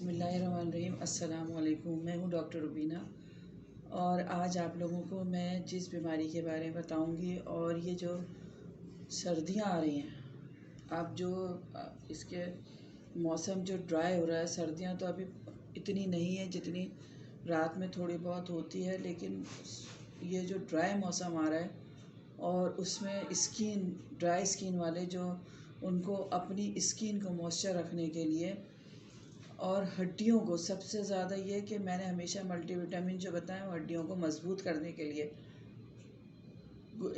बिस्मिल्लाहिर्रहमानिर्रहीम। अस्सलाम वालेकुम। मैं हूँ डॉक्टर रुबीना और आज आप लोगों को मैं जिस बीमारी के बारे में बताऊँगी और ये जो सर्दियाँ आ रही हैं, आप जो इसके मौसम जो ड्राई हो रहा है, सर्दियाँ तो अभी इतनी नहीं है जितनी रात में थोड़ी बहुत होती है, लेकिन ये जो ड्राई मौसम आ रहा है और उसमें ड्राई स्किन वाले जो उनको अपनी स्किन को मॉइस्चर रखने के लिए और हड्डियों को सबसे ज़्यादा ये कि मैंने हमेशा मल्टीविटामिन जो बताया वो हड्डियों को मजबूत करने के लिए,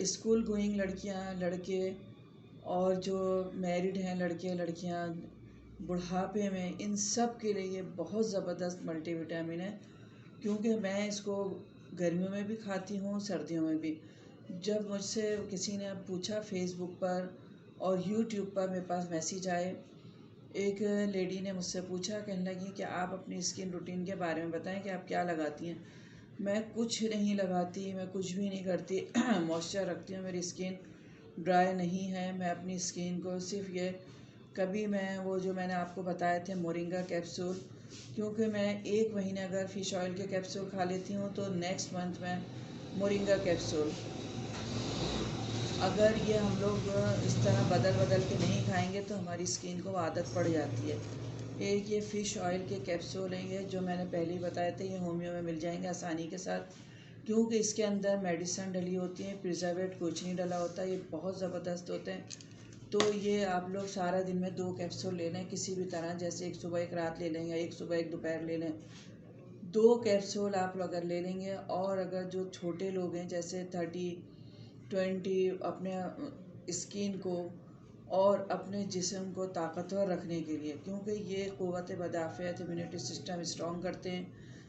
स्कूल गोइंग लड़कियां लड़के और जो मैरिड हैं लड़के लड़कियां बुढ़ापे में, इन सब के लिए ये बहुत ज़बरदस्त मल्टीविटामिन है। क्योंकि मैं इसको गर्मियों में भी खाती हूँ, सर्दियों में भी। जब मुझसे किसी ने पूछा फेसबुक पर और यूट्यूब पर मेरे पास मैसेज आए, एक लेडी ने मुझसे पूछा, कहने लगी कि आप अपनी स्किन रूटीन के बारे में बताएं कि आप क्या लगाती हैं। मैं कुछ नहीं लगाती, मैं कुछ भी नहीं करती मॉइस्चर रखती हूँ, मेरी स्किन ड्राई नहीं है। मैं अपनी स्किन को सिर्फ ये कभी मैं वो जो मैंने आपको बताए थे मोरिंगा कैप्सूल, क्योंकि मैं एक महीने अगर फ़िश ऑयल के कैप्सूल खा लेती हूँ तो नेक्स्ट मंथ मैं मोरिंगा कैप्सूल, अगर ये हम लोग इस तरह बदल बदल के नहीं खाएंगे तो हमारी स्किन को आदत पड़ जाती है। एक ये फ़िश ऑयल के कैप्सूल हैं, ये जो मैंने पहले ही बताए थे, ये होम्यो में मिल जाएंगे आसानी के साथ, क्योंकि इसके अंदर मेडिसिन डली होती है, प्रिजर्वेटिव कुछ नहीं डला होता। ये बहुत ज़बरदस्त होते हैं। तो ये आप लोग सारा दिन में 2 कैप्सूल ले लें किसी भी तरह, जैसे एक सुबह एक रात ले लें या एक सुबह एक दोपहर ले लें। 2 कैप्सूल आप अगर ले लेंगे, और अगर जो छोटे लोग हैं जैसे 30-20 अपने स्किन को और अपने जिस्म को ताकतवर रखने के लिए, क्योंकि ये क़ुव्वत बदाफ़ियत इम्यूनिटी सिस्टम स्ट्रॉन्ग करते हैं,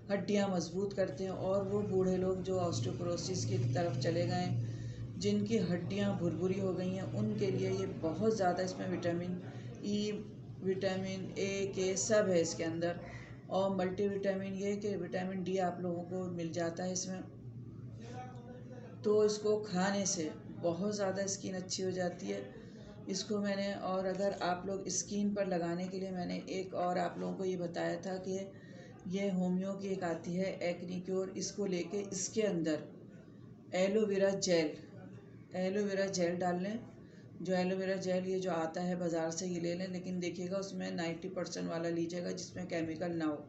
हड्डियां मजबूत करते हैं। और वो बूढ़े लोग जो ऑस्टियोपोरोसिस की तरफ चले गए, जिनकी हड्डियां भुरभुरी हो गई हैं, उनके लिए ये बहुत ज़्यादा, इसमें विटामिन ई, विटामिन ए के सब है इसके अंदर। और मल्टीविटामिन ये कि विटामिन डी आप लोगों को मिल जाता है इसमें। तो इसको खाने से बहुत ज़्यादा स्किन अच्छी हो जाती है। इसको मैंने, और अगर आप लोग स्किन पर लगाने के लिए मैंने एक और आप लोगों को ये बताया था कि ये होम्यो की एक आती है एक्नी क्योर, इसको लेके इसके अंदर एलोवेरा जेल डाल लें। जो एलोवेरा जेल ये जो आता है बाज़ार से, ये ले लें, लेकिन देखिएगा उसमें 90% वाला लीजिएगा जिसमें केमिकल ना हो।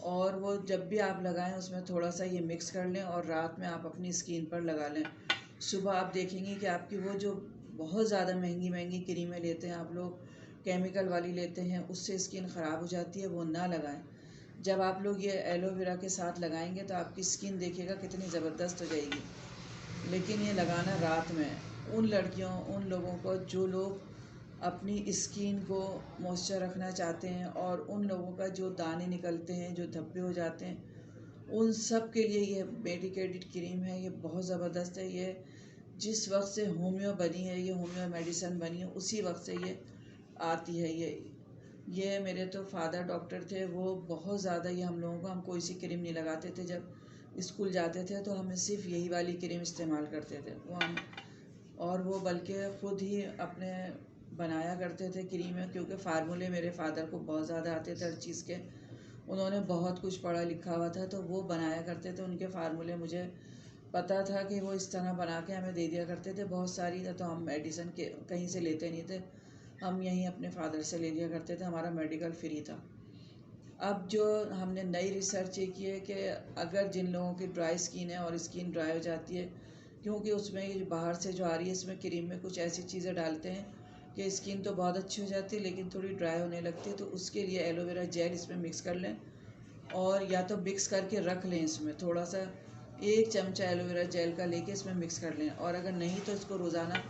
और वो जब भी आप लगाएं उसमें थोड़ा सा ये मिक्स कर लें और रात में आप अपनी स्किन पर लगा लें। सुबह आप देखेंगे कि आपकी वो जो बहुत ज़्यादा महंगी महंगी क्रीमें लेते हैं आप लोग, केमिकल वाली लेते हैं, उससे स्किन ख़राब हो जाती है, वो ना लगाएं। जब आप लोग ये एलोवेरा के साथ लगाएंगे तो आपकी स्किन देखिएगा कितनी ज़बरदस्त हो जाएगी। लेकिन ये लगाना रात में, उन लड़कियों, उन लोगों को जो लोग अपनी स्किन को मॉइस्चर रखना चाहते हैं, और उन लोगों का जो दाने निकलते हैं, जो धब्बे हो जाते हैं, उन सब के लिए ये मेडिकेटेड क्रीम है। ये बहुत ज़बरदस्त है। ये जिस वक्त से होम्यो बनी है, ये होम्यो मेडिसिन बनी है, उसी वक्त से ये आती है। ये मेरे तो फादर डॉक्टर थे, वो बहुत ज़्यादा ये हम लोगों को, हम कोई सी क्रीम नहीं लगाते थे। जब स्कूल जाते थे तो हमें सिर्फ यही वाली क्रीम इस्तेमाल करते थे और वो बल्कि ख़ुद ही अपने बनाया करते थे क्रीमें, क्योंकि फार्मूले मेरे फादर को बहुत ज़्यादा आते थे हर चीज़ के। उन्होंने बहुत कुछ पढ़ा लिखा हुआ था, तो वो बनाया करते थे। उनके फार्मूले मुझे पता था कि वो इस तरह बना के हमें दे दिया करते थे बहुत सारी। तो हम मेडिसिन के कहीं से लेते नहीं थे, हम यहीं अपने फादर से ले लिया करते थे, हमारा मेडिकल फ्री था। अब जो हमने नई रिसर्च ये की है कि अगर जिन लोगों की ड्राई स्किन है और स्किन ड्राई हो जाती है, क्योंकि उसमें बाहर से जो आ रही है, इसमें क्रीम में कुछ ऐसी चीज़ें डालते हैं कि स्किन तो बहुत अच्छी हो जाती है लेकिन थोड़ी ड्राई होने लगती है। तो उसके लिए एलोवेरा जेल इसमें मिक्स कर लें, और या तो मिक्स करके रख लें, इसमें थोड़ा सा 1 चमचा एलोवेरा जेल का लेके इसमें मिक्स कर लें। और अगर नहीं तो इसको रोज़ाना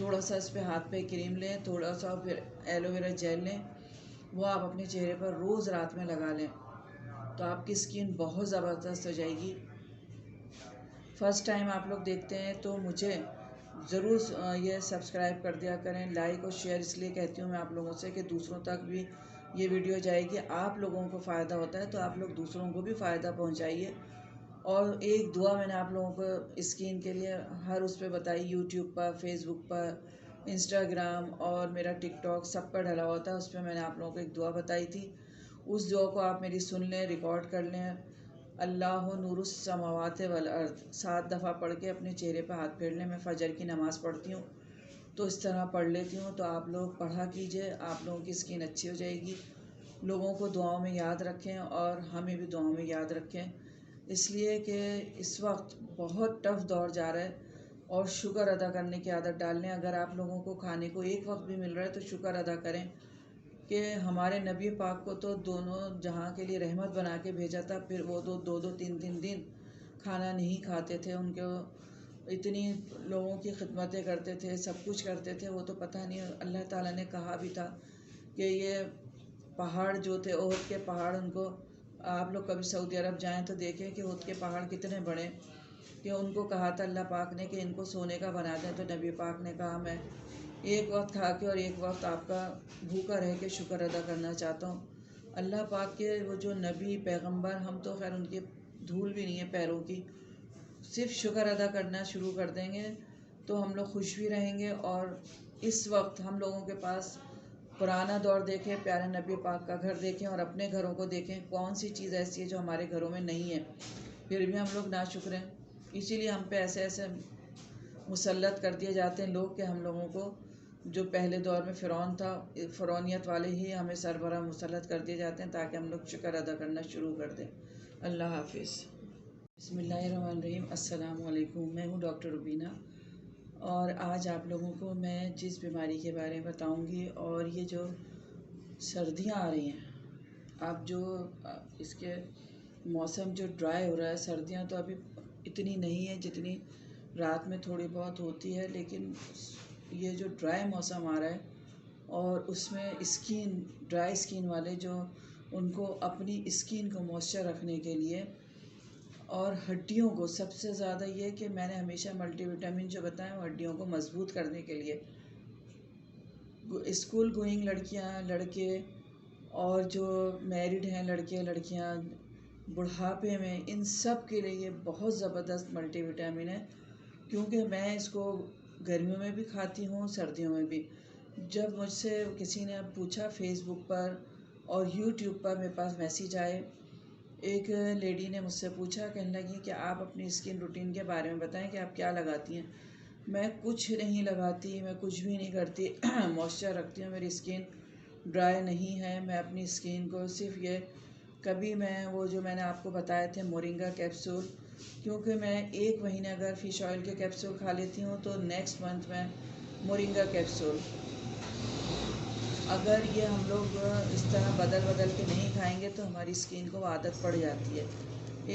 थोड़ा सा इस पर हाथ पे क्रीम लें, थोड़ा सा फिर एलोवेरा जेल लें, वो आप अपने चेहरे पर रोज़ रात में लगा लें, तो आपकी स्किन बहुत ज़बरदस्त हो जाएगी। फर्स्ट टाइम आप लोग देखते हैं तो मुझे ज़रूर ये सब्सक्राइब कर दिया करें, लाइक और शेयर इसलिए कहती हूँ मैं आप लोगों से कि दूसरों तक भी ये वीडियो जाएगी। आप लोगों को फ़ायदा होता है तो आप लोग दूसरों को भी फ़ायदा पहुँचाइए। और एक दुआ मैंने आप लोगों को स्किन के लिए हर उस पर बताई, यूट्यूब पर, फेसबुक पर, इंस्टाग्राम और मेरा टिकटॉक सब पर डला हुआ था। उस पर मैंने आप लोगों को एक दुआ बताई थी, उस दुआ को आप मेरी सुन लें, रिकॉर्ड कर लें। अल्लाह नूरुस समावात वल अर्द 7 दफ़ा पढ़ के अपने चेहरे पर हाथ फेर लें। मैं फ़जर की नमाज़ पढ़ती हूँ तो इस तरह पढ़ लेती हूँ। तो आप लोग पढ़ा कीजिए, आप लोगों की स्किन अच्छी हो जाएगी। लोगों को दुआओं में याद रखें और हमें भी दुआओं में याद रखें, इसलिए कि इस वक्त बहुत टफ़ दौर जा रहा है और शुक्र अदा करने की आदत डाल लें। अगर आप लोगों को खाने को एक वक्त भी मिल रहा है तो शुक्र अदा करें कि हमारे नबी पाक को तो दोनों जहाँ के लिए रहमत बना के भेजा था, फिर वो दो दो तीन तीन दिन खाना नहीं खाते थे। उनको इतनी लोगों की खिदमतें करते थे, सब कुछ करते थे। वो तो पता नहीं, अल्लाह ताला ने कहा भी था कि ये पहाड़ जो थे ओहद के पहाड़, उनको आप लोग कभी सऊदी अरब जाएं तो देखें कि ओहद के पहाड़ कितने बड़े, कि उनको कहा था अल्लाह पाक ने कि इनको सोने का बना दें। तो नबी पाक ने कहा मैं एक वक्त खा के और एक वक्त आपका भूखा रह के शुक्र अदा करना चाहता हूँ। अल्लाह पाक के वो जो नबी पैगंबर, हम तो खैर उनकी धूल भी नहीं है पैरों की, सिर्फ शुक्र अदा करना शुरू कर देंगे तो हम लोग खुश भी रहेंगे। और इस वक्त हम लोगों के पास पुराना दौर देखें, प्यारे नबी पाक का घर देखें और अपने घरों को देखें, कौन सी चीज़ ऐसी है जो हमारे घरों में नहीं है, फिर भी हम लोग नाशुक्र हैं। इसीलिए हम पे ऐसे ऐसे मुसल्लत कर दिए जाते हैं लोग कि हम लोगों को, जो पहले दौर में फ़िरौन था, फ़िरौनियत वाले ही हमें सरबराह मुसल्लत कर दिए जाते हैं ताकि हम लोग शुक्र अदा करना शुरू कर दें। अल्लाह हाफिज़। बिस्मिल्लाहिर्रहमानिर्रहीम। अस्सलाम वालेकुम। मैं हूँ डॉक्टर रुबीना और आज आप लोगों को मैं जिस बीमारी के बारे में बताऊंगी, और ये जो सर्दियाँ आ रही हैं, आप जो इसके मौसम जो ड्राई हो रहा है, सर्दियाँ तो अभी इतनी नहीं है जितनी रात में थोड़ी बहुत होती है, लेकिन ये जो ड्राई मौसम आ रहा है और उसमें स्किन, ड्राई स्किन वाले जो, उनको अपनी स्किन को मॉइस्चर रखने के लिए और हड्डियों को सबसे ज़्यादा ये कि मैंने हमेशा मल्टीविटामिन जो बताएं वो हड्डियों को मजबूत करने के लिए, स्कूल गोइंग लड़कियां, लड़के और जो मैरिड हैं लड़के लड़कियां, बुढ़ापे में, इन सब के लिए ये बहुत ज़बरदस्त मल्टीविटामिन है। क्योंकि मैं इसको गर्मियों में भी खाती हूँ, सर्दियों में भी। जब मुझसे किसी ने अब पूछा फेसबुक पर और यूट्यूब पर, मेरे पास मैसेज आए, एक लेडी ने मुझसे पूछा, कहने लगी कि आप अपनी स्किन रूटीन के बारे में बताएं कि आप क्या लगाती हैं। मैं कुछ नहीं लगाती, मैं कुछ भी नहीं करती मॉइस्चर रखती हूँ, मेरी स्किन ड्राई नहीं है। मैं अपनी स्किन को सिर्फ ये, कभी मैं वो जो मैंने आपको बताए थे मोरिंगा कैप्सूल, क्योंकि मैं एक महीने अगर फ़िश ऑयल के कैप्सूल खा लेती हूँ तो नेक्स्ट मंथ मैं मोरिंगा कैप्सूल, अगर ये हम लोग इस तरह बदल बदल के नहीं खाएंगे तो हमारी स्किन को आदत पड़ जाती है।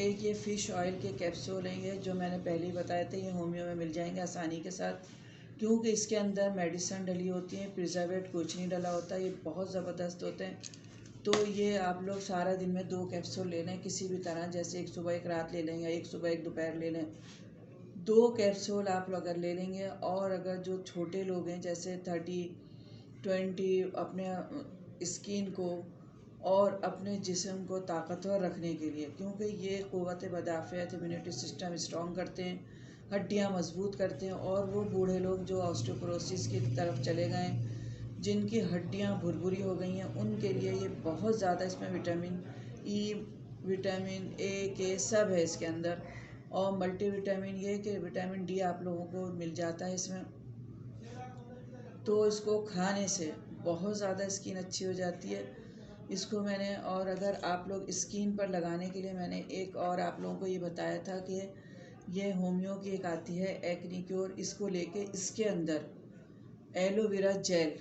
एक ये फ़िश ऑयल के कैप्सूल हैं, ये जो मैंने पहले ही बताए थे, ये होम्यो में मिल जाएंगे आसानी के साथ, क्योंकि इसके अंदर मेडिसिन डली होती है, प्रिजर्वेटिव कुछ नहीं डला होता। ये बहुत ज़बरदस्त होते हैं। तो ये आप लोग सारा दिन में 2 कैप्सूल ले लें किसी भी तरह, जैसे एक सुबह एक रात ले लें या एक सुबह एक दोपहर ले लें। 2 कैप्सूल आप लोग अगर ले लेंगे, और अगर जो छोटे लोग हैं जैसे 30-20, अपने स्किन को और अपने जिस्म को ताकतवर रखने के लिए, क्योंकि ये क़ुव्वत बदाफ़ियत, इम्यूनिटी सिस्टम स्ट्रॉन्ग करते हैं, हड्डियां मजबूत करते हैं। और वो बूढ़े लोग जो ऑस्टियोपोरोसिस की तरफ चले गए, जिनकी हड्डियां भुरभुरी हो गई हैं, उनके लिए ये बहुत ज़्यादा, इसमें विटामिन ई, विटामिन ए के सब है इसके अंदर, और मल्टीविटामिन ये कि विटामिन डी आप लोगों को मिल जाता है इसमें। तो इसको खाने से बहुत ज़्यादा स्किन अच्छी हो जाती है। इसको मैंने, और अगर आप लोग स्किन पर लगाने के लिए, मैंने एक और आप लोगों को ये बताया था कि ये होम्यो की एक आती है एक्नी क्योर, इसको लेके इसके अंदर एलोवेरा जेल,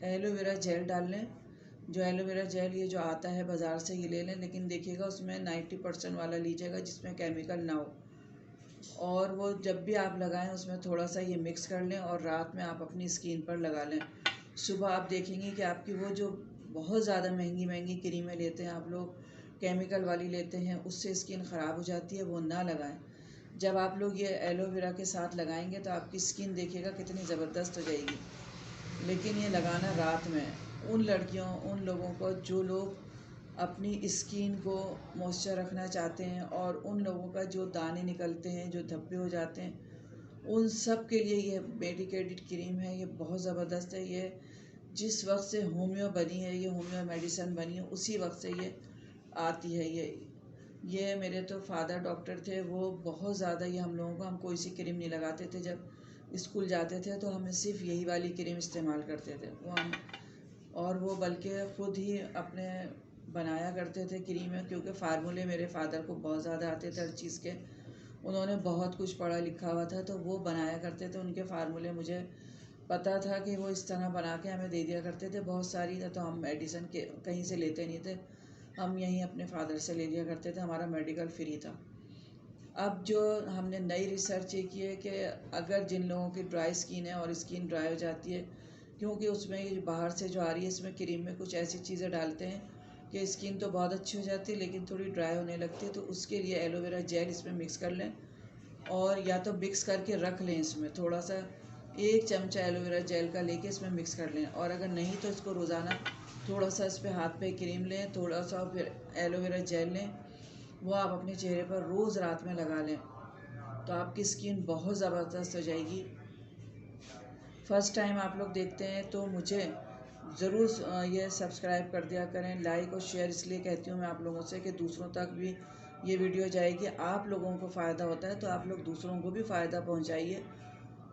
एलोवेरा जेल डाल लें। जो एलोवेरा जेल ये जो आता है बाज़ार से, ये ले लें, लेकिन देखिएगा उसमें 90% वाला लीजिएगा जिसमें केमिकल ना हो। और वो जब भी आप लगाएं उसमें थोड़ा सा ये मिक्स कर लें और रात में आप अपनी स्किन पर लगा लें। सुबह आप देखेंगे कि आपकी वो जो बहुत ज़्यादा महंगी महंगी क्रीमें लेते हैं आप लोग, केमिकल वाली लेते हैं, उससे स्किन ख़राब हो जाती है, वो ना लगाएं। जब आप लोग ये एलोवेरा के साथ लगाएंगे तो आपकी स्किन देखिएगा कितनी ज़बरदस्त हो जाएगी। लेकिन ये लगाना रात में, उन लड़कियों, उन लोगों को जो लोग अपनी स्किन को मॉइस्चर रखना चाहते हैं, और उन लोगों का जो दाने निकलते हैं, जो धब्बे हो जाते हैं, उन सब के लिए ये मेडिकेटेड क्रीम है। ये बहुत ज़बरदस्त है। ये जिस वक्त से होम्यो बनी है, ये होम्यो मेडिसिन बनी है, उसी वक्त से ये आती है। ये मेरे तो फादर डॉक्टर थे, वो बहुत ज़्यादा ये हम लोगों को, हम कोई सी क्रीम नहीं लगाते थे। जब स्कूल जाते थे तो हमें सिर्फ यही वाली क्रीम इस्तेमाल करते थे और वो बल्कि ख़ुद ही अपने बनाया करते थे क्रीमें, क्योंकि फार्मूले मेरे फादर को बहुत ज़्यादा आते थे हर चीज़ के। उन्होंने बहुत कुछ पढ़ा लिखा हुआ था, तो वो बनाया करते थे। उनके फार्मूले मुझे पता था कि वो इस तरह बना के हमें दे दिया करते थे बहुत सारी। तो हम मेडिसिन के कहीं से लेते नहीं थे, हम यहीं अपने फादर से ले लिया करते थे, हमारा मेडिकल फ्री था। अब जो हमने नई रिसर्च ये की है कि अगर जिन लोगों की ड्राई स्किन है और स्किन ड्राई हो जाती है, क्योंकि उसमें बाहर से जो आ रही है, इसमें क्रीम में कुछ ऐसी चीज़ें डालते हैं कि स्किन तो बहुत अच्छी हो जाती है लेकिन थोड़ी ड्राई होने लगती है। तो उसके लिए एलोवेरा जेल इसमें मिक्स कर लें, और या तो मिक्स करके रख लें। इसमें थोड़ा सा 1 चमचा एलोवेरा जेल का लेके इसमें मिक्स कर लें, और अगर नहीं तो इसको रोज़ाना थोड़ा सा इस पर हाथ पे क्रीम लें, थोड़ा सा फिर एलोवेरा जेल लें, वो आप अपने चेहरे पर रोज़ रात में लगा लें, तो आपकी स्किन बहुत ज़बरदस्त हो जाएगी। फर्स्ट टाइम आप लोग देखते हैं तो मुझे ज़रूर ये सब्सक्राइब कर दिया करें, लाइक और शेयर इसलिए कहती हूँ मैं आप लोगों से कि दूसरों तक भी ये वीडियो जाएगी। आप लोगों को फ़ायदा होता है तो आप लोग दूसरों को भी फ़ायदा पहुँचाइए।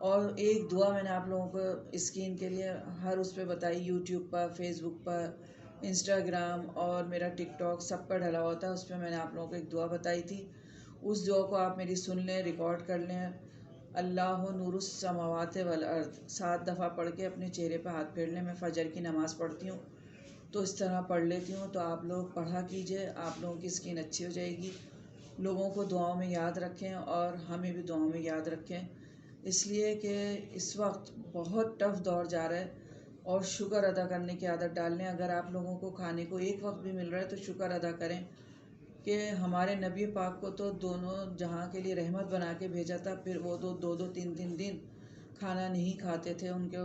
और एक दुआ मैंने आप लोगों को स्किन के लिए हर उस पर बताई, यूट्यूब पर, फेसबुक पर, इंस्टाग्राम और मेरा टिकटॉक सब पर डला हुआ था। उस पर मैंने आप लोगों को एक दुआ बताई थी, उस दुआ को आप मेरी सुन लें, रिकॉर्ड कर लें। अल्लाह नूरुस समावात वल अर्द 7 दफ़ा पढ़ के अपने चेहरे पर हाथ फेर लें। मैं फ़जर की नमाज़ पढ़ती हूँ तो इस तरह पढ़ लेती हूँ, तो आप लोग पढ़ा कीजिए, आप लोगों की स्किन अच्छी हो जाएगी। लोगों को दुआओं में याद रखें और हमें भी दुआओं में याद रखें, इसलिए कि इस वक्त बहुत टफ़ दौर जा रहा है। और शुक्र अदा करने की आदत डाल लें। अगर आप लोगों को खाने को एक वक्त भी मिल रहा है तो शुक्र अदा करें कि हमारे नबी पाक को तो दोनों जहाँ के लिए रहमत बना के भेजा था, फिर वो दो 3 दिन खाना नहीं खाते थे। उनको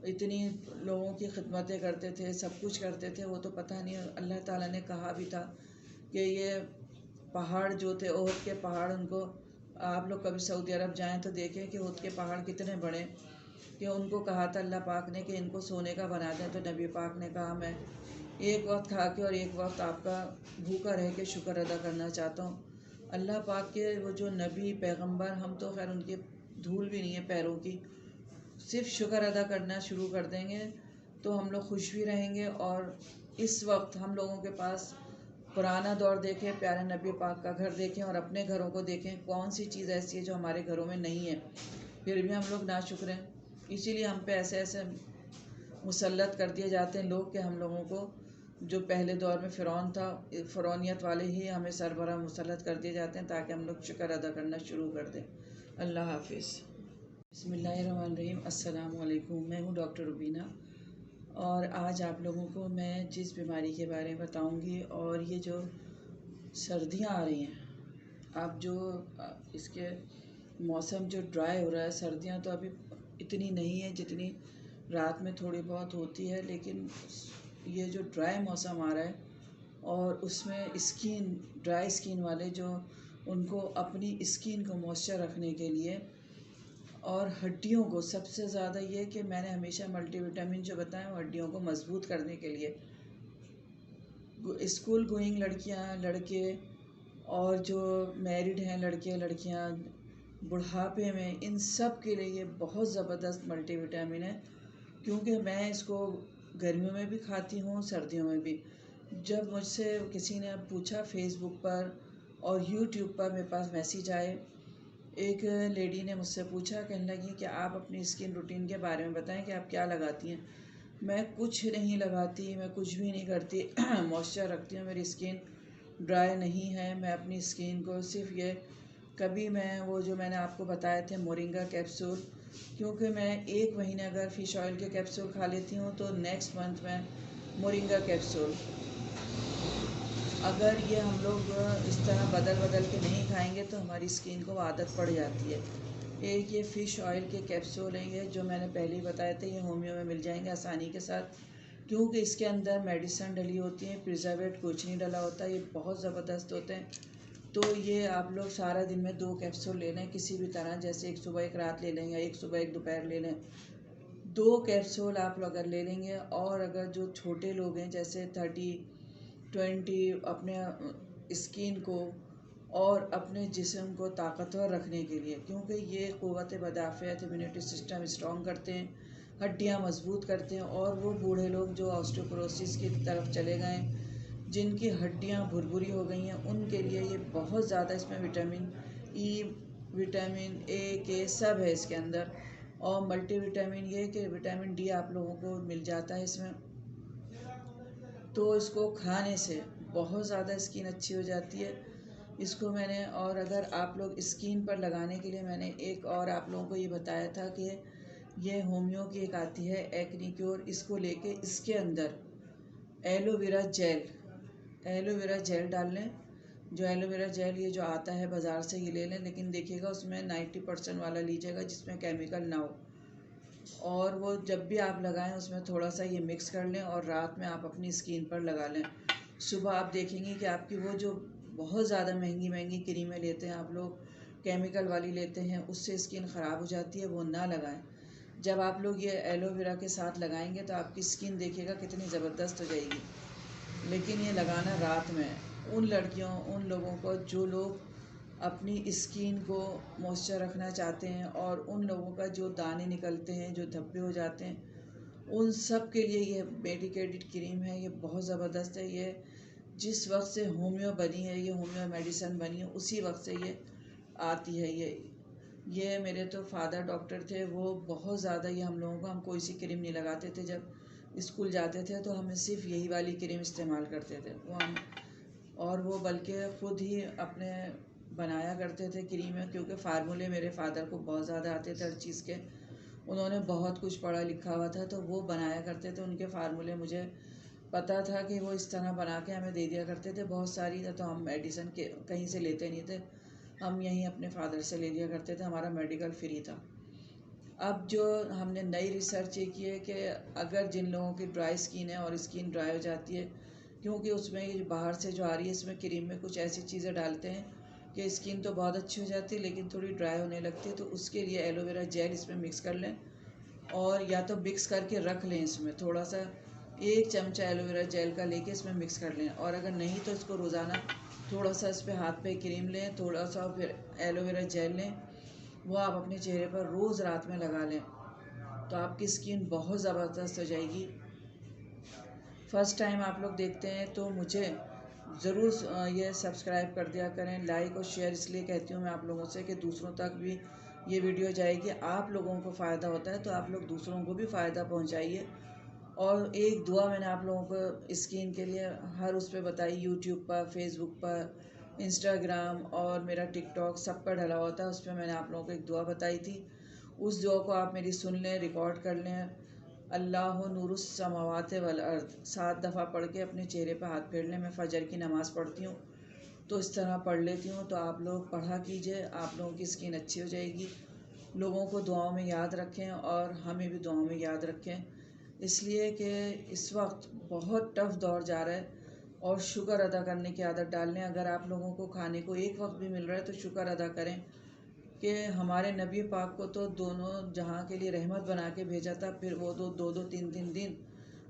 इतनी लोगों की खिदमतें करते थे, सब कुछ करते थे। वो तो पता नहीं, अल्लाह ताला ने कहा भी था कि ये पहाड़ जो थे, ओहद के पहाड़, उनको आप लोग कभी सऊदी अरब जाएं तो देखें कि ओहद के पहाड़ कितने बड़े, कि उनको कहा था अल्लाह पाक ने कि इनको सोने का बना दें। तो नबी पाक ने कहा मैं एक वक्त खा के और एक वक्त आपका भूखा रह के शुक्र अदा करना चाहता हूँ। अल्लाह पाक के वो जो नबी पैगंबर, हम तो खैर उनकी धूल भी नहीं है पैरों की, सिर्फ शुक्र अदा करना शुरू कर देंगे तो हम लोग खुश भी रहेंगे। और इस वक्त हम लोगों के पास पुराना दौर देखें, प्यारे नबी पाक का घर देखें और अपने घरों को देखें, कौन सी चीज़ ऐसी है जो हमारे घरों में नहीं है, फिर भी हम लोग नाशुक्र हैं। इसीलिए हम पे ऐसे ऐसे मुसल्लत कर दिए जाते हैं लोग कि हम लोगों को, जो पहले दौर में फ़िरौन था, फ़िरौनियत वाले ही हमें सरबरा मुसल्लत कर दिए जाते हैं ताकि हम लोग शुक्र अदा करना शुरू कर दें। अल्लाह हाफिज़। बिस्मिल्लाहिर्रहमानिर्रहीम। अस्सलामु अलैकुम। मैं हूँ डॉक्टर रुबीना, और आज आप लोगों को मैं जिस बीमारी के बारे में बताऊँगी, और ये जो सर्दियाँ आ रही हैं, अब जो इसके मौसम जो ड्राई हो रहा है, सर्दियाँ तो अभी इतनी नहीं है जितनी रात में थोड़ी बहुत होती है, लेकिन ये जो ड्राई मौसम आ रहा है और उसमें स्किन, ड्राई स्किन वाले जो, उनको अपनी स्किन को मॉइस्चर रखने के लिए और हड्डियों को, सबसे ज़्यादा ये कि मैंने हमेशा मल्टीविटामिन जो बताएं वो हड्डियों को मजबूत करने के लिए, स्कूल गोइंग लड़कियां, लड़के, और जो मैरिड हैं लड़के लड़कियां, बुढ़ापे में, इन सब के लिए ये बहुत ज़बरदस्त मल्टीविटामिन है। क्योंकि मैं इसको गर्मियों में भी खाती हूँ, सर्दियों में भी। जब मुझसे किसी ने पूछा फेसबुक पर और यूट्यूब पर, मेरे पास मैसेज आए, एक लेडी ने मुझसे पूछा, कहने लगी कि आप अपनी स्किन रूटीन के बारे में बताएं कि आप क्या लगाती हैं। मैं कुछ नहीं लगाती, मैं कुछ भी नहीं करती मॉइस्चर रखती हूँ, मेरी स्किन ड्राई नहीं है। मैं अपनी स्किन को सिर्फ ये, कभी मैं वो जो मैंने आपको बताए थे मोरिंगा कैप्सूल, क्योंकि मैं 1 महीने अगर फ़िश ऑयल के कैप्सूल खा लेती हूँ तो नेक्स्ट मंथ में मोरिंगा कैप्सूल, अगर ये हम लोग इस तरह बदल बदल के नहीं खाएंगे तो हमारी स्किन को आदत पड़ जाती है। एक ये फ़िश ऑयल के कैप्सूल हैं, ये जो मैंने पहले ही बताए थे, ये होम्यो में मिल जाएंगे आसानी के साथ, क्योंकि इसके अंदर मेडिसिन डली होती है, प्रिजर्वेटिव कुछ नहीं डला होता। ये बहुत ज़बरदस्त होते हैं। तो ये आप लोग सारा दिन में 2 कैप्सूल ले लें किसी भी तरह, जैसे एक सुबह एक रात ले लें या एक सुबह एक दोपहर ले लें। 2 कैप्सूल आप अगर ले लेंगे, और अगर जो छोटे लोग हैं जैसे 30-20 अपने स्किन को और अपने जिस्म को ताकतवर रखने के लिए, क्योंकि ये क़ुव्वत मदाफ़ियत इम्यूनिटी सिस्टम स्ट्रॉन्ग करते हैं, हड्डियां मजबूत करते हैं। और वो बूढ़े लोग जो ऑस्टियोपोरोसिस की तरफ चले गए, जिनकी हड्डियां भुरभुरी हो गई हैं, उनके लिए ये बहुत ज़्यादा, इसमें विटामिन ई, विटामिन ए के सब है इसके अंदर, और मल्टी विटामिन, ये कि विटामिन डी आप लोगों को मिल जाता है इसमें। तो इसको खाने से बहुत ज़्यादा स्किन अच्छी हो जाती है। इसको मैंने, और अगर आप लोग स्किन पर लगाने के लिए मैंने एक और आप लोगों को ये बताया था कि ये होम्यो की एक आती है एक्नी क्योर, इसको लेके इसके अंदर एलोवेरा जेल डाल लें। जो एलोवेरा जेल ये जो आता है बाज़ार से ये ले लें, लेकिन देखिएगा उसमें 90% वाला लीजिएगा जिसमें केमिकल ना हो। और वो जब भी आप लगाएं उसमें थोड़ा सा ये मिक्स कर लें और रात में आप अपनी स्किन पर लगा लें। सुबह आप देखेंगे कि आपकी वो जो बहुत ज़्यादा महंगी क्रीमें लेते हैं आप लोग, केमिकल वाली लेते हैं, उससे स्किन ख़राब हो जाती है, वो ना लगाएं। जब आप लोग ये एलोवेरा के साथ लगाएंगे तो आपकी स्किन देखिएगा कितनी ज़बरदस्त हो जाएगी। लेकिन ये लगाना रात में, उन लड़कियों, उन लोगों को जो लोग अपनी स्किन को मॉइस्चर रखना चाहते हैं, और उन लोगों का जो दाने निकलते हैं, जो धब्बे हो जाते हैं, उन सब के लिए ये मेडिकेटेड क्रीम है। ये बहुत ज़बरदस्त है। ये जिस वक्त से होम्यो बनी है, ये होम्यो मेडिसिन बनी है, उसी वक्त से ये आती है। ये मेरे तो फादर डॉक्टर थे, वो बहुत ज़्यादा ये हम लोगों को, हम कोई सी क्रीम नहीं लगाते थे। जब स्कूल जाते थे तो हमें सिर्फ यही वाली क्रीम इस्तेमाल करते थे और वो बल्कि ख़ुद ही अपने बनाया करते थे क्रीमें, क्योंकि फार्मूले मेरे फादर को बहुत ज़्यादा आते थे हर चीज़ के। उन्होंने बहुत कुछ पढ़ा लिखा हुआ था, तो वो बनाया करते थे। उनके फार्मूले मुझे पता था कि वो इस तरह बना के हमें दे दिया करते थे बहुत सारी। तो हम मेडिसिन के कहीं से लेते नहीं थे, हम यहीं अपने फादर से ले लिया करते थे, हमारा मेडिकल फ्री था। अब जो हमने नई रिसर्च ये की है कि अगर जिन लोगों की ड्राई स्किन है और स्किन ड्राई हो जाती है, क्योंकि उसमें बाहर से जो आ रही है, इसमें क्रीम में कुछ ऐसी चीज़ें डालते हैं कि स्किन तो बहुत अच्छी हो जाती है लेकिन थोड़ी ड्राई होने लगती है। तो उसके लिए एलोवेरा जेल इसमें मिक्स कर लें, और या तो मिक्स करके रख लें। इसमें थोड़ा सा 1 चमचा एलोवेरा जेल का लेके इसमें मिक्स कर लें, और अगर नहीं तो इसको रोज़ाना थोड़ा सा इस पर हाथ पे क्रीम लें, थोड़ा सा फिर एलोवेरा जेल लें, वो आप अपने चेहरे पर रोज़ रात में लगा लें, तो आपकी स्किन बहुत ज़बरदस्त हो जाएगी। फर्स्ट टाइम आप लोग देखते हैं तो मुझे ज़रूर ये सब्सक्राइब कर दिया करें, लाइक और शेयर इसलिए कहती हूँ मैं आप लोगों से कि दूसरों तक भी ये वीडियो जाएगी। आप लोगों को फ़ायदा होता है तो आप लोग दूसरों को भी फ़ायदा पहुँचाइए। और एक दुआ मैंने आप लोगों को स्किन के लिए हर उस पर बताई, यूट्यूब पर, फेसबुक पर, इंस्टाग्राम और मेरा टिकटॉक सब पर डला हुआ था। उस पर मैंने आप लोगों को एक दुआ बताई थी, उस दुआ को आप मेरी सुन लें, रिकॉर्ड कर लें। अल्लाह नूरुस समावात वल अर्द 7 दफ़ा पढ़ के अपने चेहरे पर हाथ फेर लें। मैं फ़जर की नमाज़ पढ़ती हूँ तो इस तरह पढ़ लेती हूँ, तो आप लोग पढ़ा कीजिए, आप लोगों की स्किन अच्छी हो जाएगी। लोगों को दुआओं में याद रखें और हमें भी दुआओं में याद रखें, इसलिए कि इस वक्त बहुत टफ़ दौर जा रहा है। और शुक्र अदा करने की आदत डाल लें। अगर आप लोगों को खाने को एक वक्त भी मिल रहा है तो शुक्र अदा करें कि हमारे नबी पाक को तो दोनों जहाँ के लिए रहमत बना के भेजा था, फिर वो 2-2, 3-3 दिन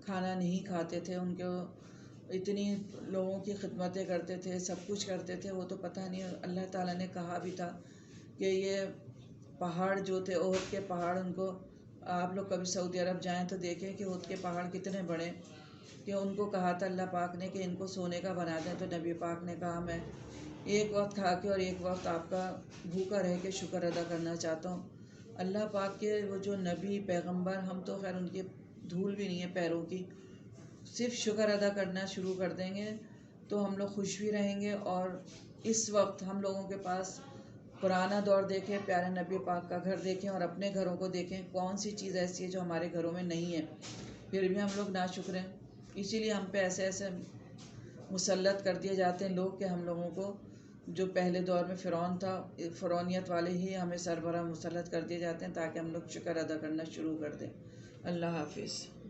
खाना नहीं खाते थे। उनको इतनी लोगों की खिदमतें करते थे, सब कुछ करते थे, वो तो पता नहीं। अल्लाह ताला ने कहा भी था कि ये पहाड़ जो थे, ओहद के पहाड़, उनको आप लोग कभी सऊदी अरब जाएं तो देखें कि ओहद के पहाड़ कितने बड़े, कि उनको कहा था अल्लाह पाक ने कि इनको सोने का बना दें। तो नबी पाक ने कहा मैं एक वक्त खा के और एक वक्त आपका भूखा रह के शुक्र अदा करना चाहता हूँ। अल्लाह पाक के वो जो नबी पैगंबर, हम तो खैर उनकी धूल भी नहीं है पैरों की, सिर्फ शुक्र अदा करना शुरू कर देंगे तो हम लोग खुश भी रहेंगे। और इस वक्त हम लोगों के पास पुराना दौर देखें, प्यारे नबी पाक का घर देखें और अपने घरों को देखें, कौन सी चीज़ ऐसी है जो हमारे घरों में नहीं है, फिर भी हम लोग नाशुक्र हैं। इसीलिए हम पे ऐसे ऐसे मुसल्लत कर दिए जाते हैं लोग कि हम लोगों को, जो पहले दौर में फ़िरौन था, फ़िरौनियत वाले ही हमें सरबराह मुसल्लत कर दिए जाते हैं ताकि हम लोग शुक्र अदा करना शुरू कर दें। अल्लाह हाफिज़।